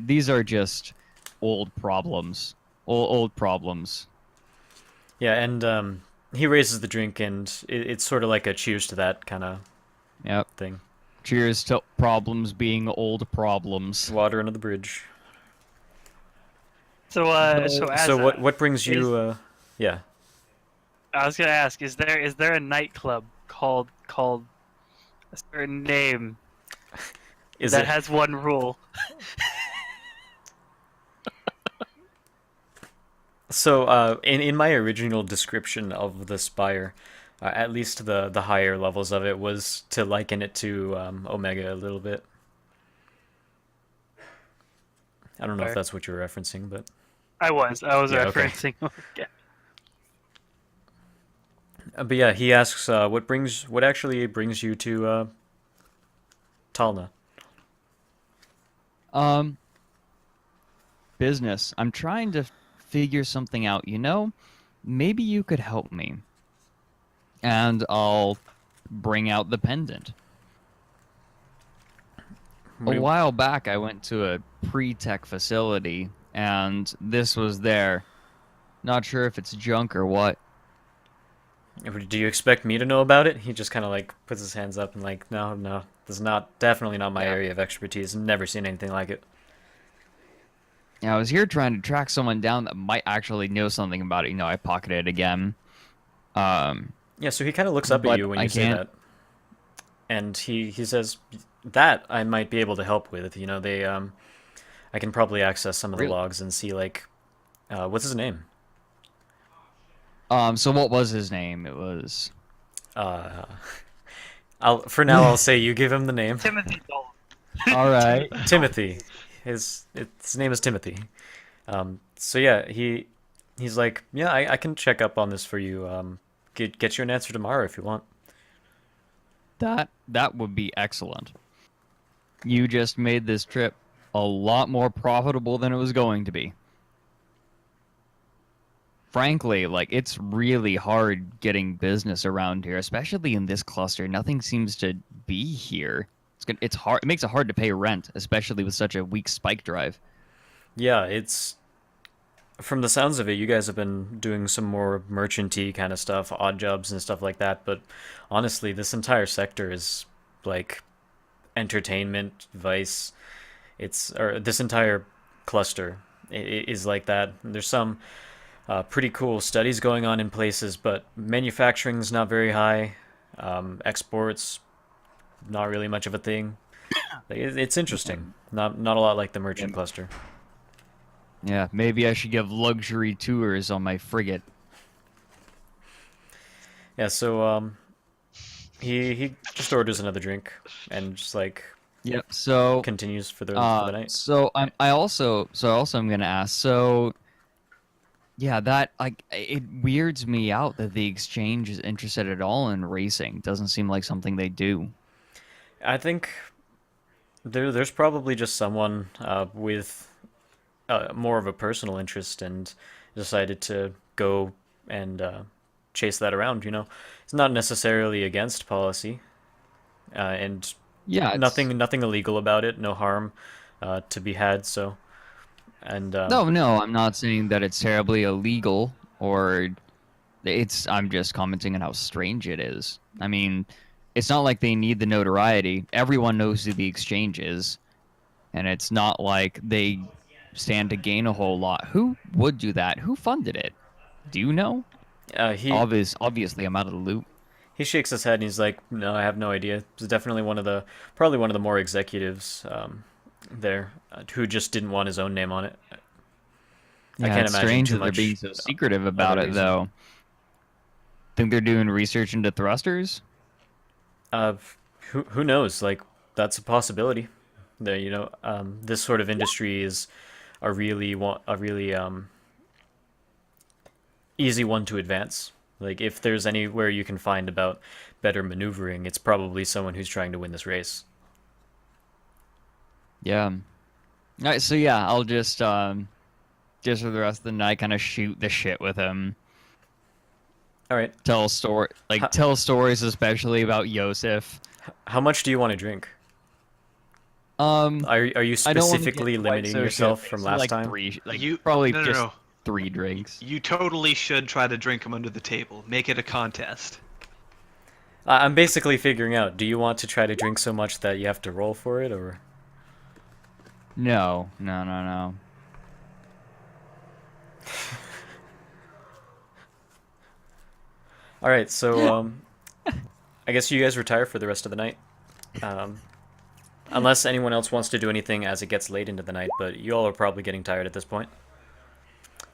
just old problems. Old problems. Yeah, and he raises the drink, and it's sort of like a cheers to that kind of Yep. thing. Cheers to problems being old problems. Water under the bridge. So as So what brings you? Yeah. I was gonna ask, is there a nightclub called a certain name Is that it? has one rule? So, in my original description of the Spire, at least the higher levels of it was to liken it to Omega a little bit. I don't know if Fair. that's what you're referencing, but I was Yeah, okay. referencing. Okay. but yeah, he asks, what actually brings you to Talna? Business. I'm trying to figure something out. Maybe you could help me. And I'll bring out the pendant. What do A you- while back, I went to a pre-tech facility, and this was there. Not sure if it's junk or what. Do you expect me to know about it? He just kind of like puts his hands up and like, no, this is definitely not my Yeah. area of expertise. Never seen anything like it. Yeah, I was here trying to track someone down that might actually know something about it. I pocketed it again. Yeah, so he kind of looks up at But you when I you say can't- that, and he says that I might be able to help with. They I can probably access some of the Really? logs and see like, what's his name? So what was his name? It was... Uh, I'll say you give him the name. Timothy Dalton. All right. Timothy. His name is Timothy. So yeah, he's like, yeah, I can check up on this for you. Get you an answer tomorrow if you want. That would be excellent. You just made this trip a lot more profitable than it was going to be. Frankly, it's really hard getting business around here, especially in this cluster. Nothing seems to be here. It's hard. It makes it hard to pay rent, especially with such a weak spike drive. Yeah, it's from the sounds of it, you guys have been doing some more merchanty kind of stuff, odd jobs and stuff like that. But honestly, this entire sector is like entertainment, vice. Or this entire cluster is like that. There's some pretty cool studies going on in places, but manufacturing's not very high. Exports, not really much of a thing. It's interesting. Not a lot like the merchant cluster. Yeah, maybe I should give luxury tours on my frigate. Yeah, so he just orders another drink and just like Yep. So continues for the night. So I also am gonna ask. So yeah, that it weirds me out that the exchange is interested at all in racing. Doesn't seem like something they do. I think there's probably just someone with more of a personal interest and decided to go and chase that around. It's not necessarily against policy, and Yeah. nothing illegal about it. No harm to be had. So, and No, I'm not saying that it's terribly illegal or I'm just commenting on how strange it is. I mean, it's not like they need the notoriety. Everyone knows who the exchange is, and it's not like they stand to gain a whole lot. Who would do that? Who funded it? Do you know? he Obviously, I'm out of the loop. he shakes his head and he's like, "No, I have no idea." It's definitely probably one of the more executives there who just didn't want his own name on it. I Yeah, can't it's imagine strange too that they're much being so secretive about other it, reason. though. Think they're doing research into thrusters? Uh, who knows? Like that's a possibility. There, this sort of industry is a really easy one to advance. Like if there's anywhere you can find about better maneuvering, it's probably someone who's trying to win this race. Yeah. All right, so yeah, I'll just for the rest of the night, kind of shoot the shit with him. All right. Tell tell stories, especially about Iosif. How much do you want to drink? Um, Are you I don't want to get specifically quite limiting so yourself shit-faced, from so last like time? three, like You probably no no just no. 3 drinks. You totally should try to drink them under the table. Make it a contest. I'm basically figuring out. Do you want to try to drink so much that you have to roll for it, or? No, no, no, no. All right, so I guess you guys retire for the rest of the night, um, unless anyone else wants to do anything as it gets late into the night. But you all are probably getting tired at this point,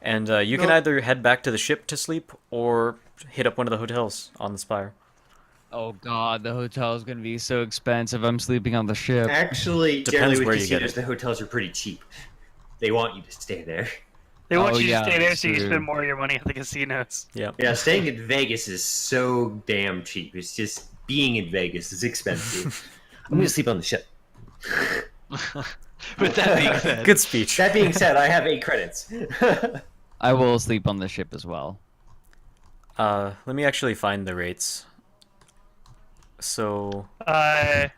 and you can No. either head back to the ship to sleep or hit up one of the hotels on the spire. Oh God, the hotel is gonna be so expensive. I'm sleeping on the ship. Actually, Depends generally with where you get casinos, it. the hotels are pretty cheap. They want you to stay there. They want Oh, you yeah, to stay there that's so you can true. spend more of your money at the casinos. Yeah. Yeah, staying in Vegas is so damn cheap. It's just being in Vegas is expensive. I'm gonna sleep on the ship. With that being said, Good speech. That being said, I have 8 credits. I will sleep on the ship as well. Let me actually find the rates. So I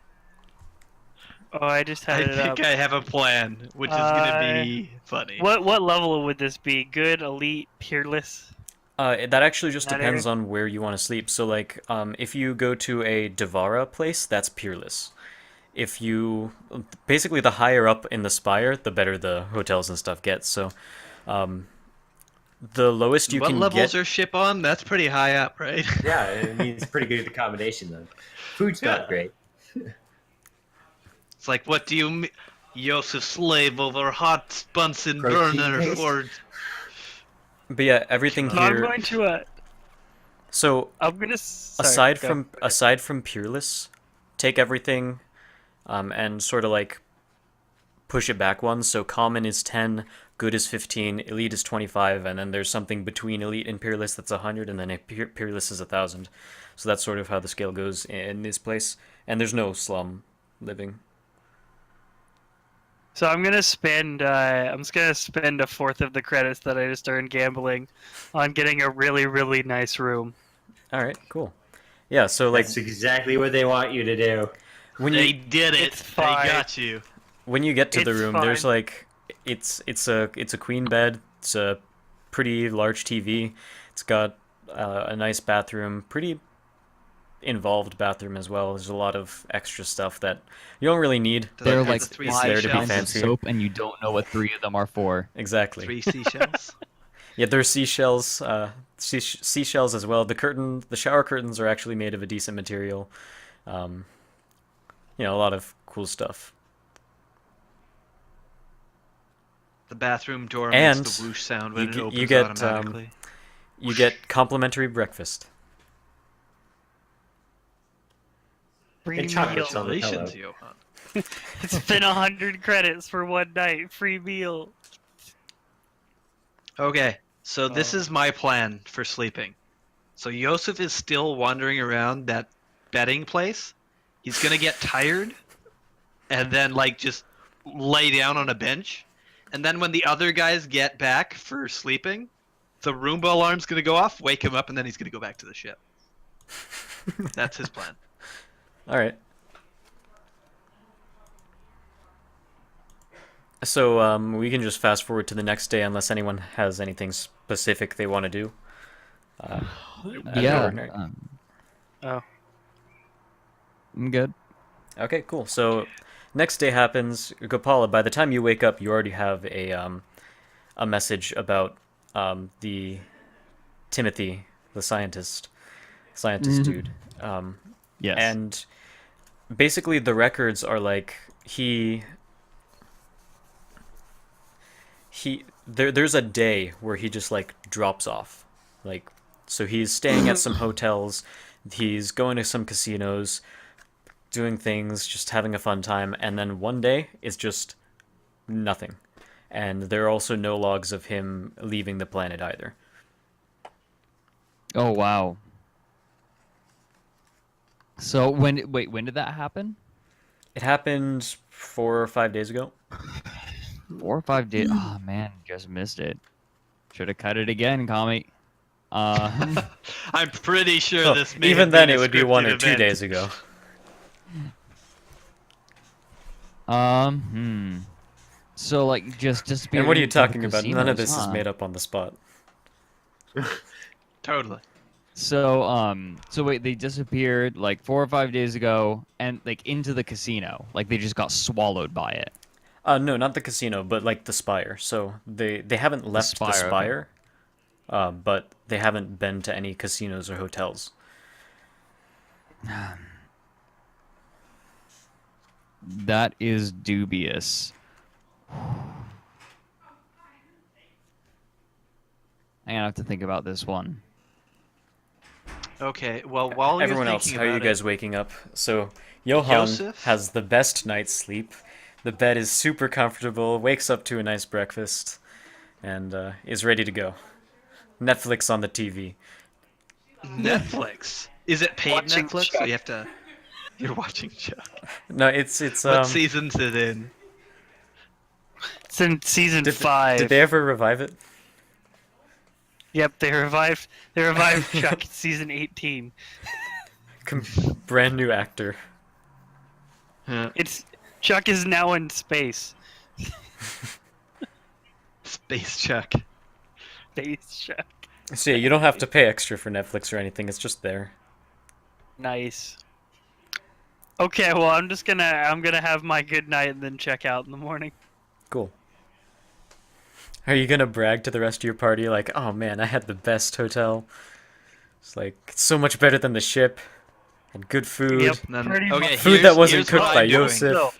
just I had it up. think I have a plan, which is gonna be funny. What level would this be? Good, elite, peerless? that actually just That depends area? on where you want to sleep. So like, if you go to a Devara place, that's peerless. If you basically the higher up in the spire, the better the hotels and stuff get. So, the lowest you What can levels get. are ship on? That's pretty high up, right? Yeah, it means pretty good accommodation though. Food's Yeah. not great. It's like, what do you mean? Iosif slave over hot Bunsen Protein burner paste? for... But yeah, everything So So I'm here. going to So sorry, go. aside from peerless, take everything, and sort of like push it back one. So common is 10, good is 15, elite is 25, and then there's something between elite and peerless that's 100, and then peerless is 1,000. So that's sort of how the scale goes in this place. And there's no slum living. So I'm gonna spend I'm just gonna spend a fourth of the credits that I just earned gambling on getting a really, really nice room. All right, cool. Yeah, so like That's exactly what they want you to do. when They you did it. It's They fine. got you. when you get to the It's room, there's fine. like it's a queen bed. It's a pretty large TV. It's got a nice bathroom, pretty involved bathroom as well. There's a lot of extra stuff that you don't really need. Do There they are have like the three it's there to be five kinds of fancy. soap, and you don't know what 3 of them are for. Exactly. 3 seashells? Yeah, there's seashells, seashells as well. The shower curtains are actually made of a decent material. A lot of cool stuff. The bathroom door And makes the whoosh sound when you it get- opens you get, automatically. You get complimentary breakfast. Free And chocolates meal. on the pillow. Congratulations, Johann. It's been 100 credits for one night. Free meal. Okay, so this Oh. is my plan for sleeping. So Iosif is still wandering around that betting place. He's gonna get tired, and then like just lay down on a bench. And then when the other guys get back for sleeping, the Roomba alarm's gonna go off, wake him up, and then he's gonna go back to the ship. That's his plan. All right. So we can just fast forward to the next day unless anyone has anything specific they want to do. At the Yeah, ordinary. Oh. I'm good. Okay, cool. So next day happens. Gopala, by the time you wake up, you already have a message about the Timothy, the scientist dude. Yes. And basically the records are like he there's a day where he just like drops off, like so he's staying at some hotels, he's going to some casinos, doing things, just having a fun time, and then one day it's just nothing, and there are also no logs of him leaving the planet either. Oh wow. So when did that happen? It happened 4 or 5 days ago. 4 or 5 days. Oh man, just missed it. Should have cut it again, Kami. Um, I'm pretty sure Oh, this may even have then, been it a would be 1 or scripted 2 event. days ago. So like just disappeared. And what are you into the talking about? None of casinos, this is huh? made up on the spot. Totally. So wait, they disappeared like 4 or 5 days ago, and like into the casino. Like they just got swallowed by it. No, not the casino, but like the spire. So they haven't left the spire, okay. spire, but they haven't been to any casinos or hotels. That is dubious. I'm gonna have to think about this one. Okay, well, while Everyone you're else, thinking how are you about guys waking up? So Johann Iosif? has the best night's sleep. The bed is super comfortable. Wakes up to a nice breakfast, and is ready to go. Netflix on the TV. Netflix. Is it paid Watching Netflix? So Chuck. you have to. You're watching Chuck. No, it's What season's it in? It's in season Did, 5. did they ever revive it? Yep, they revived Chuck in season 18. Brand new actor. It's Chuck is now in space. Space Chuck. Space Chuck. So yeah, you don't have to pay extra for Netflix or anything. It's just there. Nice. Okay, well I'm gonna have my good night and then check out in the morning. Cool. Are you gonna brag to the rest of your party like, oh man, I had the best hotel. It's like it's so much better than the ship. And good food. Yep. None. Pretty Okay, much. Food that wasn't here's cooked what by I'm doing. Iosif.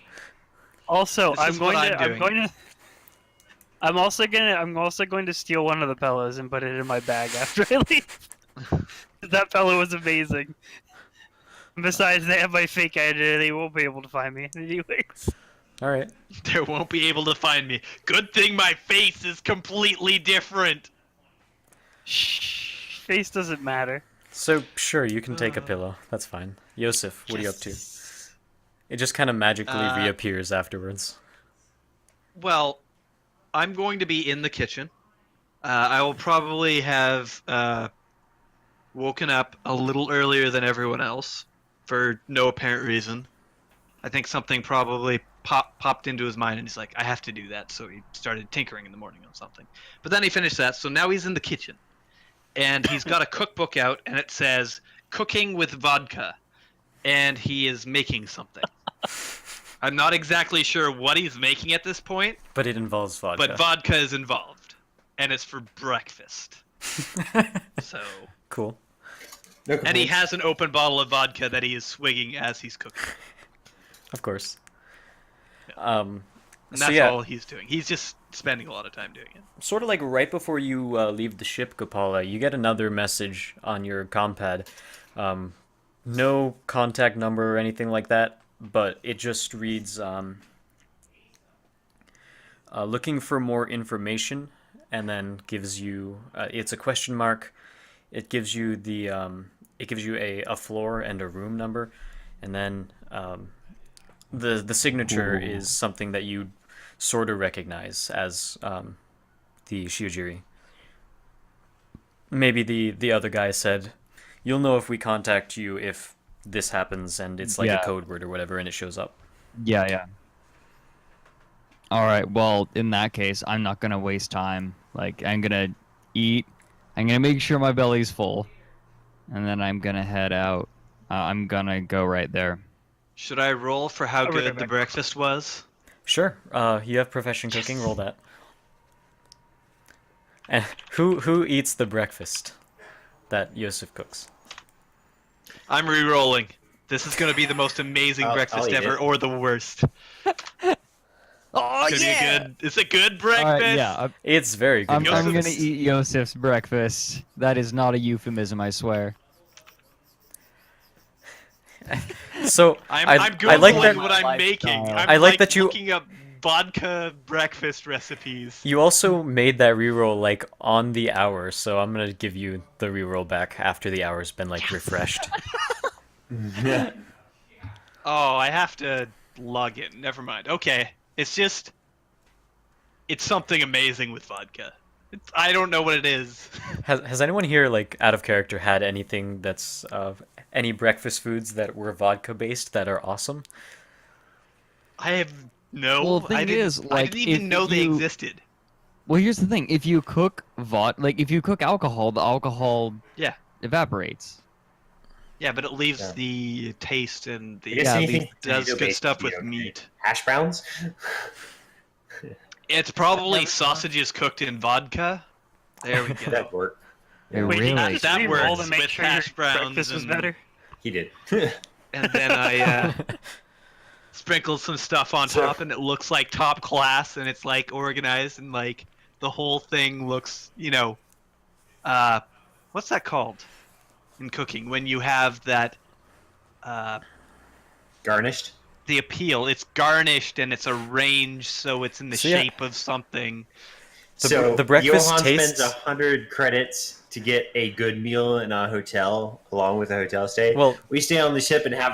Also, This I'm is what going to I'm I'm going to I'm also going to steal one of the pillows and put it in my bag after I leave. That pillow was amazing. Besides, they have my fake identity. They won't be able to find me anyways. Alright. They won't be able to find me. Good thing my face is completely different. Shh, face doesn't matter. So sure, you can take a pillow. That's fine. Iosif, what are you up to? It just kind of magically reappears afterwards. Well, I'm going to be in the kitchen. I will probably have woken up a little earlier than everyone else for no apparent reason. I think something probably popped into his mind, and he's like, I have to do that. So he started tinkering in the morning on something. But then he finished that, so now he's in the kitchen. And he's got a cookbook out, and it says, Cooking with Vodka. And he is making something. I'm not exactly sure what he's making at this point, But it involves vodka. but vodka is involved. And it's for breakfast. So, Cool. No and he complaints. has an open bottle of vodka that he is swigging as he's cooking. Of course. And So that's yeah, all he's doing. He's just spending a lot of time doing it. sort of like right before you leave the ship, Gopala, you get another message on your compad. No contact number or anything like that, but it just reads, looking for more information, and then gives you, it's a question mark. It gives you a floor and a room number, and then the signature is something that you sort of recognize as the Shiojiri. Maybe the other guy said, "You'll know if we contact you if this happens," and it's like Yeah. a code word or whatever, and it shows up. Yeah. All right. Well, in that case, I'm not gonna waste time. Like, I'm gonna eat. I'm gonna make sure my belly's full, and then I'm gonna head out. I'm gonna go right there. Should I roll for how I'll be right good the back. breakfast was? Sure. You have profession cooking. Roll that. And who eats the breakfast that Iosif cooks? I'm re-rolling. This is going to be the most amazing I'll breakfast eat ever, it. or the worst. Oh It's gonna be a good. It's a good breakfast. yeah, It's very good. I'm gonna Iosif's- eat Iosif's breakfast. That is not a euphemism, I swear. So I'm I googling like that what I'm Lifestyle. making. I'm I like that you- looking up vodka breakfast recipes. you also made that reroll like on the hour, so I'm gonna give you the reroll back after the hour's been like refreshed. Oh, I have to log in. Never mind. Okay, it's something amazing with vodka. I don't know what it is. Has anyone here like out of character had anything that's any breakfast foods that were vodka based that are awesome? I have no. Well, the thing I didn't, is, I like, didn't even if know they you- existed. Well, here's the thing: if you cook if you cook alcohol, the alcohol Yeah. evaporates. Yeah, but it leaves Yeah. the taste and I the guess Yeah, anything it does good tomato-based stuff would with be okay. meat. Hash browns? It's probably sausages cooked in vodka. There we go. That work. Hey, Wait, really? that- that Re-roll works to make with sure your hash browns breakfast was and- better. He did. And then I sprinkled some stuff on So- top, and it looks like top class, and it's like organized, and like the whole thing looks, what's that called in cooking when you have that, Garnished. the appeal? It's garnished and it's arranged so it's in the So, yeah. shape of something. The breakfast Johann tastes- spends 100 credits to get a good meal in a hotel, along with a hotel stay. Well, We stay on the ship and have